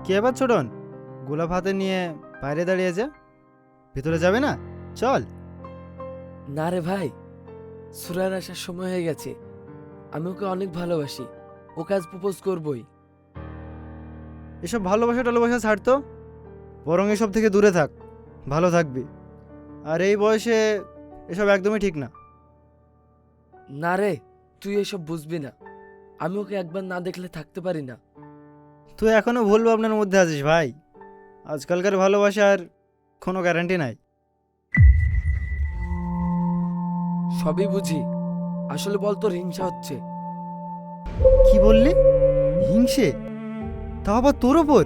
কি এবার ছোটন, গোলাপ হাতে নিয়ে বাইরে দাঁড়িয়েছে, ভিতরে যাবে না? চল। না রে ভাই, সুরার আসার সময় হয়ে গেছে। আমি ওকে অনেক ভালোবাসি, ওকে আজ প্রপোজ করবই। এসব ভালোবাসা টালোবাসা ছাড় তো, বরং এসব থেকে দূরে থাক, ভালো থাকবি। আর এই বয়সে এসব একদমই ঠিক না। না রে, তুই এসব বুঝবি না। আমি ওকে একবার না দেখলে থাকতে পারি না। তুই এখনো ভুল ভাবনার মধ্যে আছিস ভাই। আজকালকার ভালোবাসার কোনো গ্যারান্টি নাই। সবই বুঝি, আসলে বল তোর হিংসা হচ্ছে। কি বললি? হিংসে? তাও আবার তোর ওপর?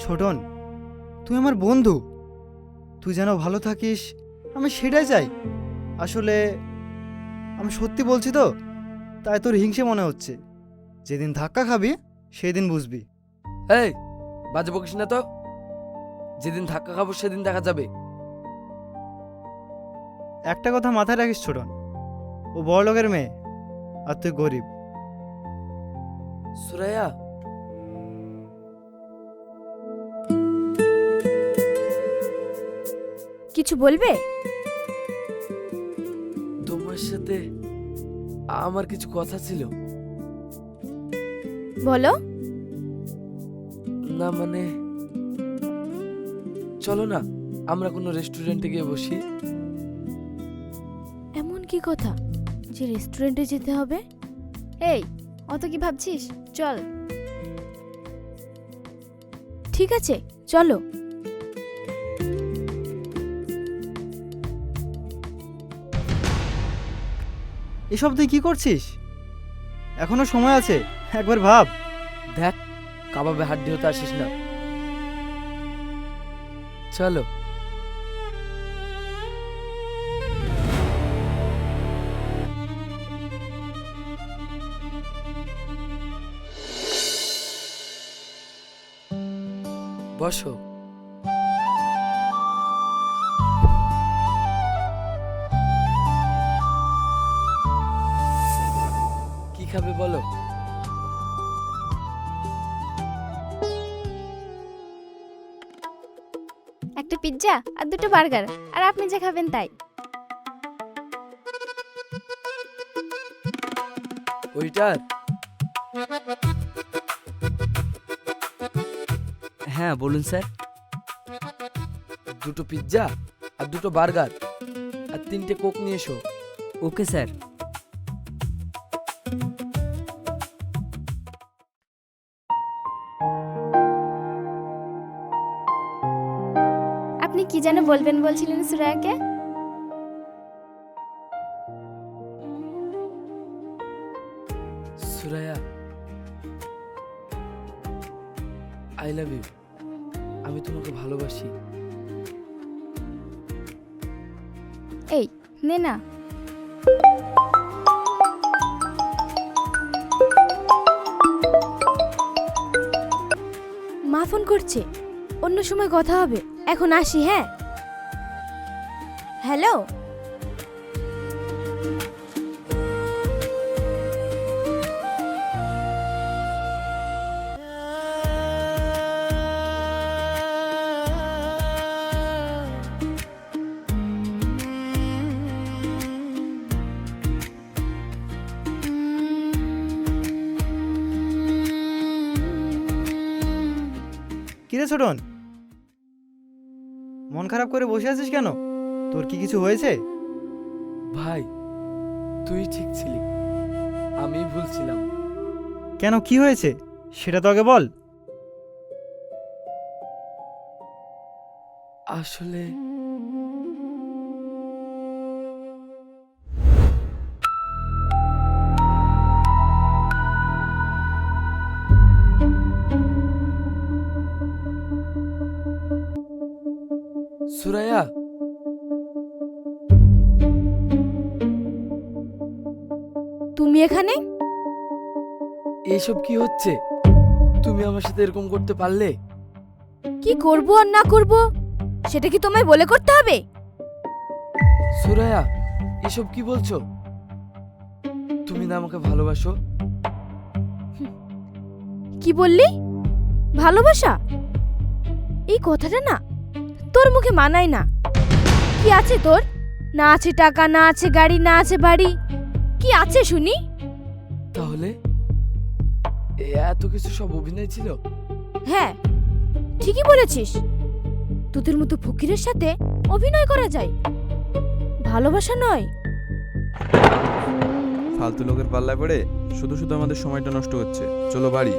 ছোটন, তুই আমার বন্ধু, তুই যেন ভালো থাকিস, আমি সেটাই চাই। আসলে আমি সত্যি বলছি তো, তাই তোর হিংসে মনে হচ্ছে। যেদিন ধাক্কা খাবি সেই দিন বুঝবি। এই, বাজে বকিস না তো। যেদিন ধাক্কা খাবো সেদিন দেখা যাবে। একটা কথা মাথায় রাখিস ছোটন, ও বড়লোকের মেয়ে আর তুই গরিব। সুরাইয়া, কিছু বলবে? তোমার সাথে আমার কিছু কথা ছিল। বলো। না মানে, চলো না আমরা কোনো রেস্টুরেন্টে গিয়ে বসি। এমন কি কথা যে রেস্টুরেন্টে যেতে হবে? এই, অত কি ভাবছিস? চল। ঠিক আছে, চলো। এসব তুই কি করছিস? এখনো সময় আছে, একবার ভাব। দেখ, কাবাবে হাড্ডি হতে আসিস না। চলো। বসো। কি খাবে বলো? একটা পিৎজা আর দুটো বার্গার, আর আপনি যা খাবেন তাই। ওইটার? হ্যাঁ বলুন স্যার। দুটো পিৎজা আর দুটো বার্গার আর 3টে কোক নিয়ে এসো। Okay sir. আপনি কি যেন বলবেন বলছিলেন সুরায়াকে? Suraiya, I love you. আমি তোমাকে ভালোবাসি। এই নে না। মা ফোন করছে, অন্য সময় কথা হবে, এখন আসি। হ্যাঁ, হ্যালো। কিরে ছোটন, মন খারাপ করে বসে আছিস কেন? তোর কি কিছু হয়েছে? ভাই, তুই ঠিক ছিলি, আমি ভুল ছিলাম। কেন, কি হয়েছে সেটা তো আগে বল। আসলে সুরাইয়া, তুমি এখানে? এসব কি হচ্ছে? তুমি আমার সাথে এরকম করতে পারলে? কি করব আর না করব সেটা কি তোমায় বলে করতে হবে? সুরাইয়া, এসব কি বলছো? তুমি না আমাকে ভালোবাসো? কি বললি? ভালোবাসা এই কথাটা না তোর মুখে মানায় না। কি আছে তোর? না আছে টাকা, না আছে গাড়ি, না আছে বাড়ি, কি আছে শুনি? তাহলে এত কিছু সব অভিনয় ছিল? হ্যাঁ ঠিকই বলেছিস, তোদের মতো ফকিরের সাথে অভিনয় করা যায়, ভালোবাসা নয়। ফালতু লোকের পাল্লায় পড়ে শুধু শুধু আমাদের সময়টা নষ্ট হচ্ছে, চলো বাড়ি।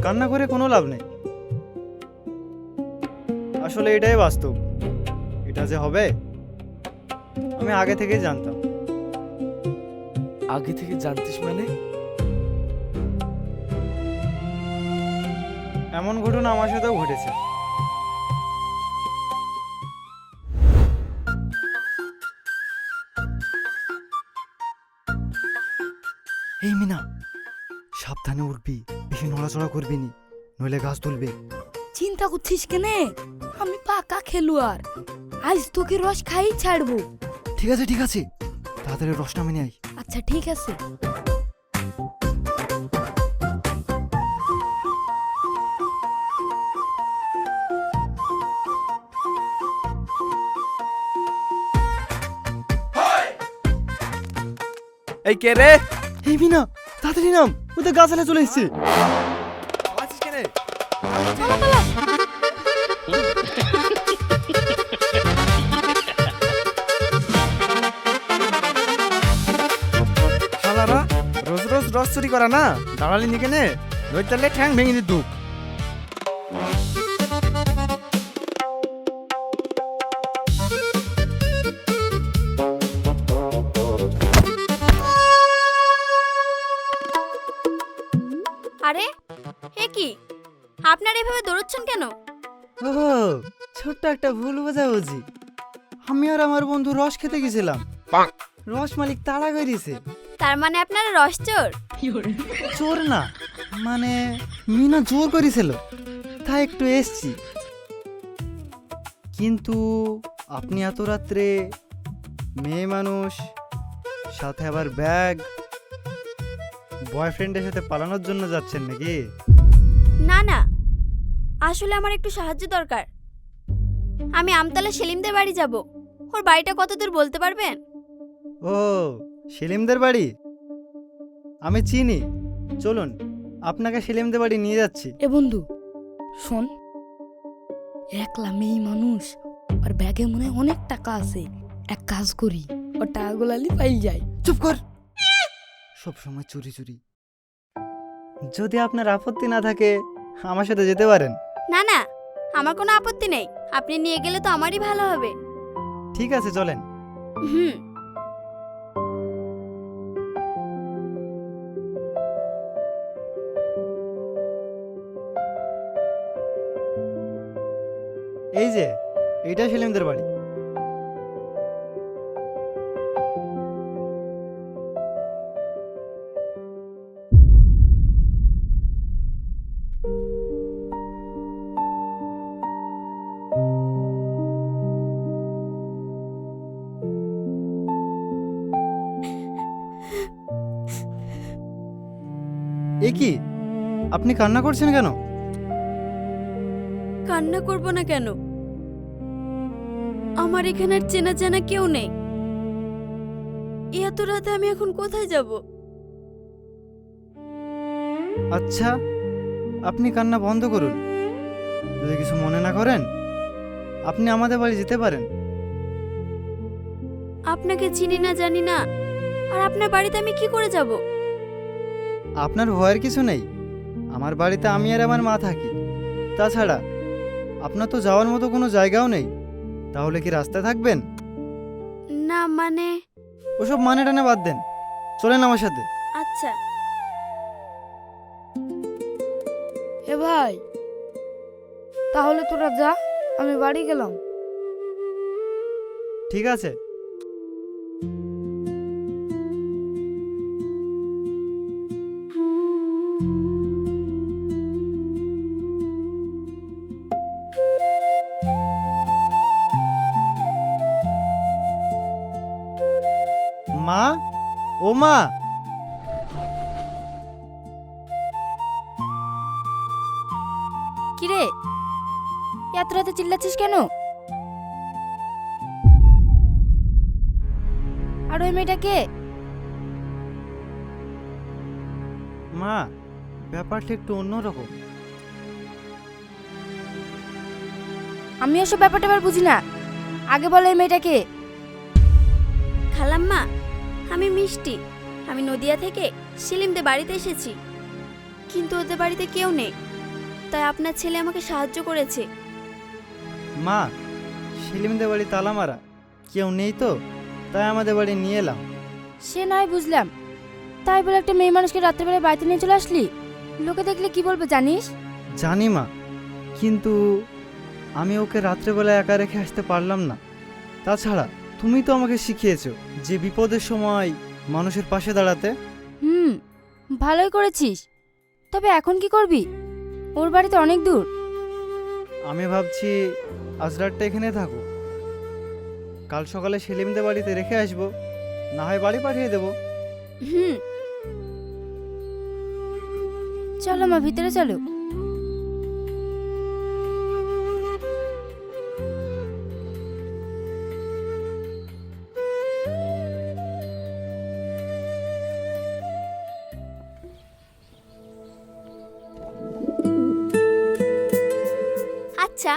কান্না করে কোনো লাভ নেই, আসলে এটাই বাস্তব। এটা যে হবে আমি আগে থেকেই জানতাম। আগে থেকে জানতিস মানে? এমন ঘটনা আমার সাথেও ঘটেছে। এই মিনা, সাবধানে উঠবি, বেশি নড়াচড়া করবি নি, নইলে গাছ তুলবে। চিন্তা করছিস কেনে? আমি পাকা খেলোয়াড়, আজ তোকে রস খাই ছাড়বো। ঠিক আছে ঠিক আছে, তাড়াতাড়ি রসটা মেনে আই। আচ্ছা ঠিক আছে। এই কে রে? এই মিনা তাড়াতাড়ি নাম, ও তো গাছ আলা চলে এসছে। আছিস কেনে? শালারা রোজ রোজ রস চুরি করা না, দাঁড়ালি নি কেনে? নইতালে ঠ্যাং ভেঙে দিত। আরে হে কি, আপনারা এভাবে দৌড়চ্ছেন কেন? ও ছোট্ট একটা ভুল বোঝাবুঝি। আমি আর আমার বন্ধু রস খেতে গেছিলাম, রস মালিক তাড়া করেছে। তার মানে আপনারা রসচোর? চোর না, মানে মিনা জোর করেছিল, তাই একটু এসছি। কিন্তু আপনি এত রাত্রে, মেয়ে মানুষ, সাথে আবার ব্যাগ, বয়ফ্রেন্ডের সাথে পালানোর জন্য যাচ্ছেন নাকি? না না, আসলে আমার একটু সাহায্য দরকার। আমি আমতলা সেলিমদের বাড়ি যাব, ওর বাড়িটা কত দূর বলতে পারবেন? ও সেলিমদের বাড়ি আমি চিনি, চলুন আপনাকে সেলিমদের বাড়ি নিয়ে যাচ্ছি। এ বন্ধু শোন, একলা মেয়ে মানুষ, আর ব্যাগে মনে হয় অনেক টাকা আছে। এক কাজ করি, ওর টাকাগুলো পাই যায়। চুপ কর, সব সময় চুরি চুরি। যদি আপনার আপত্তি না থাকে আমার সাথে যেতে পারেন। না না, আমার কোনো আপত্তি নেই, আপনি নিয়ে গেলে তো আমারই ভালো হবে। ঠিক আছে চলেন। হুম। এই যে এইটা সেলিমদের বাড়ি। এ কি, আপনি কান্না করছেন কেন? কান্না করব না কেন? আমার এখানে আর চেনা জানা কেউ নেই। এত রাতে আমি এখন কোথায় যাব? আচ্ছা আপনি কান্না বন্ধ করুন, যদি কিছু মনে না করেন আপনি আমাদের বাড়ি যেতে পারেন। আপনাকে চিনি না জানি না, আর আপনার বাড়িতে আমি কি করে যাব? আপনার ভয়ের কিছু নেই, আমার বাড়িতে আমি আর আমার মা থাকি। তাছাড়া আপনার তো যাওয়ার মতো কোনো জায়গাও নেই, তাহলে কি রাস্তায় থাকবেন? না মানে। ওসব মানে টানে বাদ দেন, চলেন আমার সাথে। আচ্ছা। এ ভাই, তাহলে তোরা যা, আমি বাড়ি গেলাম। ঠিক আছে। মা, ও মা। কিরে, এত রাতে চিল্লাচ্ছিস কেন? আর ওই মেয়েটাকে? মা, ব্যাপারটা একটু অন্যরকম। আমি ওসব ব্যাপারটা আবার বুঝি না। আগে বলো এই মেয়েটাকে। খালাম্মা, আমি মিষ্টি। আমি নদিয়া থেকে সেলিমদের বাড়িতে এসেছি, কিন্তু ওদের বাড়িতে কেউ নেই, তাই আপনার ছেলে আমাকে সাহায্য করেছে। মা, সেলিমদের বাড়ি তালা মারা, কেউ নেই তো, তাই আমাদের বাড়ি নিয়ে এলাম। সে নয় বুঝলাম, তাই বলে একটা মেয়ে মানুষকে রাত্রেবেলায় বাড়িতে নিয়ে চলে আসলি? লোকে দেখলে কি বলবে জানিস? জানি মা, কিন্তু আমি ওকে রাত্রেবেলা একা রেখে আসতে পারলাম না। তাছাড়া তুমি তো আমাকে শিখিয়েছো যে বিপদের সময় মানুষের পাশে দাঁড়াতে। ভালোই করেছিস। তবে এখন কি করবি? ওর বাড়িতে অনেক দূর। আমি ভাবছি আজ রাতটা এখানে থাকো, কাল সকালে সেলিমদের বাড়িতে রেখে আসবো, না হয় বাড়ি পাঠিয়ে দেবো। চলো মা, ভিতরে চলো। আচ্ছা,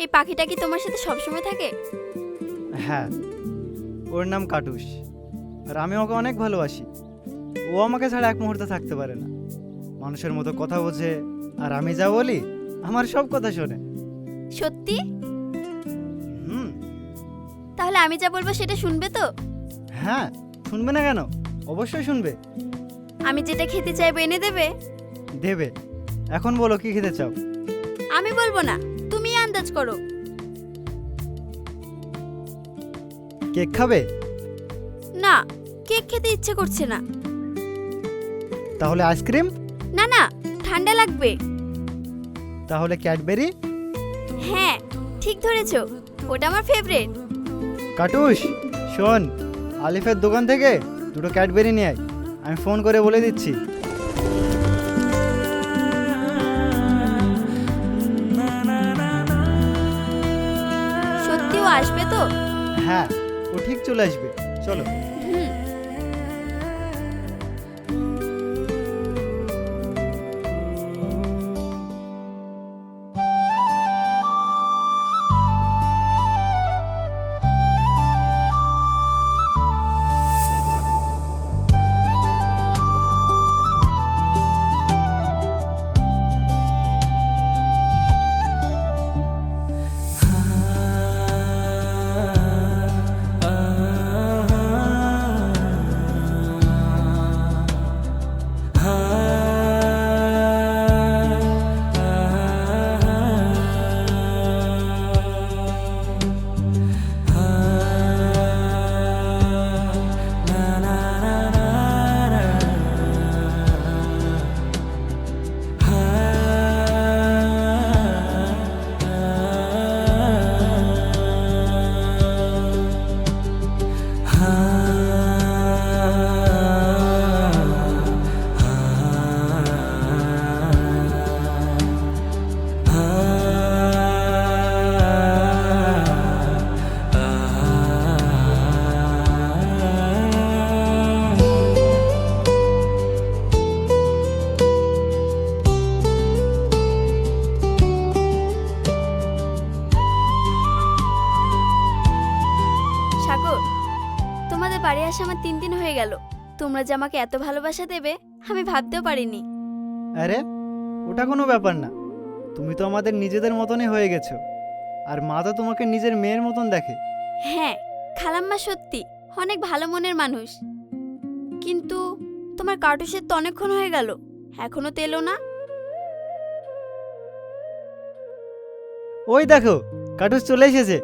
এই পাখিটা কি তোমার সাথে সবসময় থাকে? হ্যাঁ, ওর নাম কাটুস, আর আমি ওকে অনেক ভালোবাসি। ও আমাকে ছাড়া এক মুহূর্তে থাকতে পারে না। মানুষের মতো কথা বোঝে, আর আমি যা বলি আমার সব কথা শোনে। সত্যি? হুম। তাহলে আমি যা বলবো সেটা শুনবে তো? হ্যাঁ, শুনবে না কেন? অবশ্যই শুনবে। আমি যেটা খেতে চাইবো এনে দেবে? দেবে। এখন বলো কি খেতে চাও? আমি বলবো না, তুমি আন্দাজ করো। কেক খাবে? না, কেক খেতে ইচ্ছে করছে না। তাহলে আইসক্রিম? না না, ঠান্ডা লাগবে। তাহলে ক্যাডবেরি? হ্যাঁ, ঠিক ধরেছো, ওটা আমার ফেভারিট। কাটুস, শোন, আলিফের দোকান থেকে দুটো ক্যাডবেরি নিয়ে আয়, আমি ফোন করে বলে দিচ্ছি। সত্যি ও আসবে তো? হ্যাঁ, ও ঠিক চলে আসবে, চলো। হুম। সাগর, তোমাদের বাড়ি আসা আমার 3 দিন হয়ে গেল। তোমরা যে আমাকে এত ভালোবাসা দেবে আমি ভাবতেও পারিনি। আরে, ওটা কোনো ব্যাপার না। তুমি তো আমাদের নিজেদের মতনই হয়ে গেছো, আর মা তো তোমাকে নিজের মেয়ের মতন দেখে। হ্যাঁ, খালাম্মা সত্যি অনেক ভালো মনের মানুষ। কিন্তু তোমার কাটুসের তো অনেকক্ষণ হয়ে গেল, এখনো তো এলো না। ওই দেখো, কাটুস চলে এসেছে।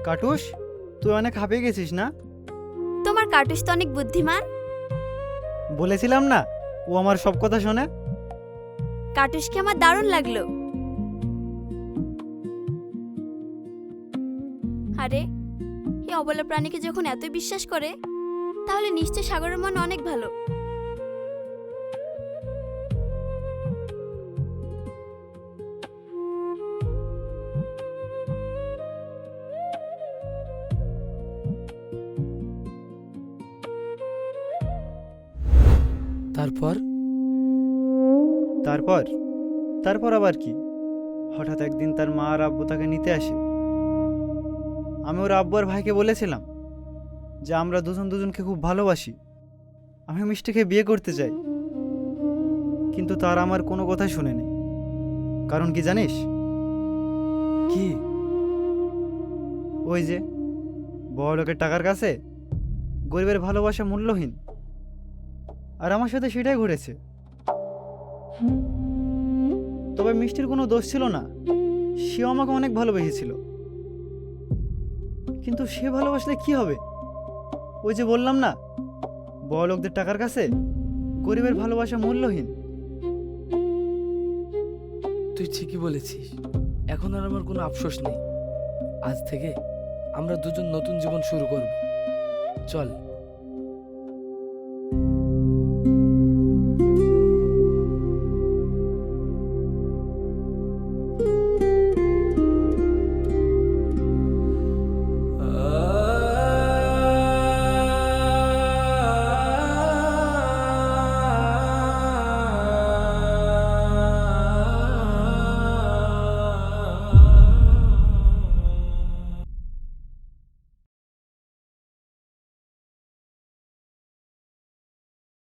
কাটুস, তুই অনেক হাঁপিয়ে গেছিস না? তোমার কাটুস তো অনেক বুদ্ধিমান। বলেছিলাম না, ও আমার সব কথা শোনে। কাটুসকে আমার দারুণ লাগলো। আরে এই অবলা প্রাণীকে যখন এত বিশ্বাস করে, তাহলে নিশ্চয় সাগরের মন অনেক ভালো। তারপর তারপর তারপর আবার কি, হঠাৎ একদিন তার মা আর আব্বু তাকে নিতে আসে। আমি ওর আব্বু আর ভাইকে বলেছিলাম যে আমরা দুজন দুজনকে খুব ভালোবাসি, আমি মিষ্টিকে বিয়ে করতে চাই। কিন্তু তার আমার কোনো কথাই শুনেনি। কারণ কি জানিস? কি? ওই যে বড় লোকের টাকার কাছে গরিবের ভালোবাসা মূল্যহীন। আর আমার সাথে সেটাই ঘটেছে। তবে মিষ্টির কোনো দোষ ছিল না, সেও আমাকে অনেক ভালোবেসেছিল। কিন্তু সে ভালোবাসলে কি হবে? ওই যে বললাম না, বড় লোকদের টাকার কাছে গরিবের ভালোবাসা মূল্যহীন। তুই ঠিকই বলেছিস। এখন আর আমার কোনো আফসোস নেই। আজ থেকে আমরা দুজন নতুন জীবন শুরু করব। চল।